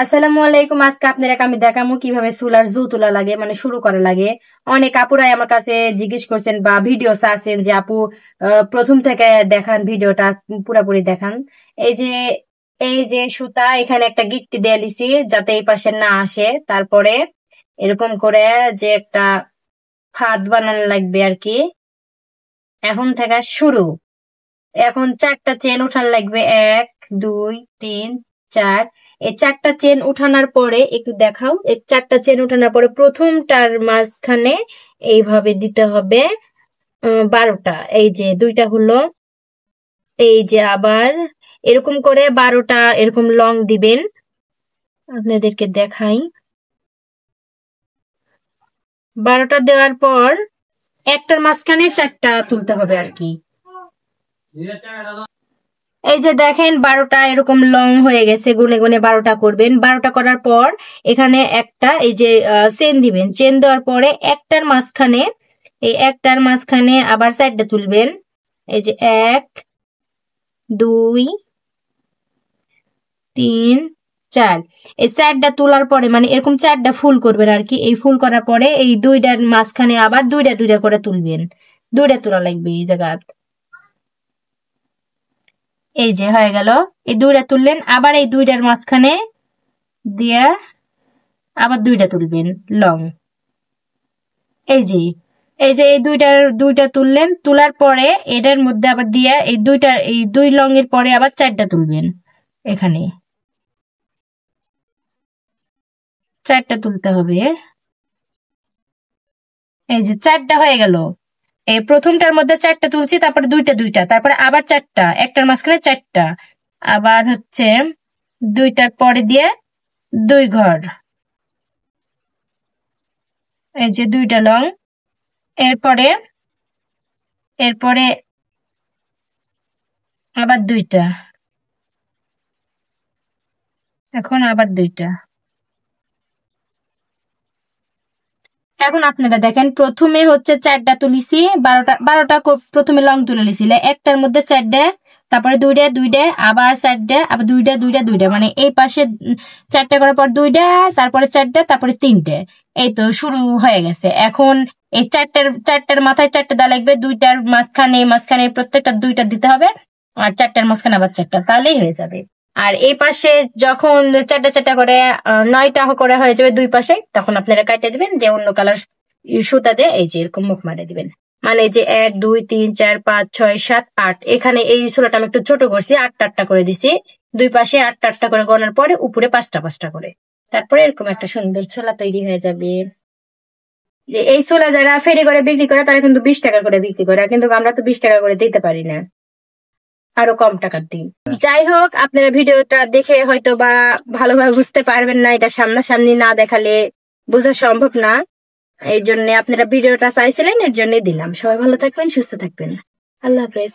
আসসালামু আলাইকুম। আজকে আপনারা আমি দেখামু কিভাবে চুলার জু তোলা লাগে, মানে শুরু করা লাগে। অনেক আপুরাই আমার কাছে জিজ্ঞেস করছেন বা ভিডিও চাচ্ছেন যে আপু প্রথম থেকে দেখান, ভিডিওটা পুরাপুরি দেখান। এই যে এই যে সুতা এখানে একটা গিট্টি দিয়ে লিছি যাতে এই পাশে না আসে। তারপরে এরকম করে যে একটা ফাঁদ বানানো লাগবে আর কি। এখন থেকে শুরু। এখন 4টা চেন উঠান লাগবে, 1 2 3 4। এই 4টা চেন উঠানোর পরে একটু দেখাও, এই 4টা চেন উঠানোর পরে প্রথমটার মাঝখানে এইভাবে দিতে হবে 12টা। এই যে 2টা হলো, এই যে আবার এরকম করে 12টা এরকম লং দিবেন। আপনাদেরকে দেখাই। 12টা দেওয়ার পর একটার মাঝখানে 4টা তুলতে হবে আর কি। এই যে দেখেন 12টা এরকম লং হয়ে গেছে, গুনে গুনে 12টা করবেন। 12টা করার পর এখানে একটা এই যে চেন দিবেন। চেন দেওয়ার পরে একটার মাঝখানে আবার 4টা তুলবেন। এই যে 1 2 3 4। এই 4টা তোলার পরে মানে এরকম 4টা ফুল করবেন আর কি। এই ফুল করার পরে এই 2টার মাঝখানে আবার 2টা করে তুলবেন। 2টা তোলা লাগবে এই জায়গা। এই যে হয়ে গেল। এই 2টা তুললেন, আবার এই 2টার মাঝখানে দিয়ে আবার 2টা তুলবেন লং। এই যে এই 2টা তুললেন, তোলার পরে এটার মধ্যে আবার দিয়ে এই 2 লং এর পরে আবার 4টা তুলবেন। এখানে 4টা তুলতে হবে। এই যে 4টা হয়ে গেল। এই প্রথমটার মধ্যে 4টা তুলছি, তারপরে 2টা, তারপরে আবার 4টা, একটার মাঝখানে 4টা, আবার হচ্ছে 2টার পরে দিয়ে 2 ঘর। এই যে 2টা লং। এরপরে এরপরে আবার 2টা, এখন আবার 2টা। এখন আপনারা দেখেন, প্রথমে হচ্ছে 4টা তুলিছি, 12টা প্রথমে লং তুলে নিছিলে, একটার মধ্যে 4টা, তারপরে 2টা, আবার 4টা, আবার 2টা, মানে এই পাশে 4টা করার পর 2টা, তারপরে 4টা, তারপরে 3টে। এই তো শুরু হয়ে গেছে। এখন এই চারটার মাথায় 4টা দেওয়া লাগবে, 2টার মাঝখানে প্রত্যেকটা 2টা দিতে হবে, আর 4টার মাঝখানে আবার 4টা, তাহলেই হয়ে যাবে। আর এই পাশে যখন 4টা করে 9টা করে হয়ে যাবে দুই পাশে, তখন আপনারা কাটে দিবেন, দিয়ে অন্য কালার সুতা দিয়ে এই যে এরকম মুখ মারে দিবেন। মানে যে 1 2 3 4 5 6 7 8, এখানে এই ছোলাটা আমি একটু ছোট করছি, 8টা করে দিছি। দুই পাশে 8টা করে গণার পরে উপরে 5টা করে, তারপরে এরকম একটা সুন্দর ছোলা তৈরি হয়ে যাবে। এই ছোলা যারা ফেরি করে বিক্রি করে তারা কিন্তু 20 টাকা করে বিক্রি করে, কিন্তু আমরা তো 20 টাকা করে দিতে পারি না, আরো কম টাকার দিই। যাই হোক, আপনারা ভিডিওটা দেখে হয়তো বা ভালোভাবে বুঝতে পারবেন না, এটা সামনাসামনি না দেখালে বোঝা সম্ভব না। এই জন্য আপনারা ভিডিওটা চাইছিলেন, এর জন্য দিলাম। সবাই ভালো থাকবেন, সুস্থ থাকবেন। আল্লাহ হাফেজ।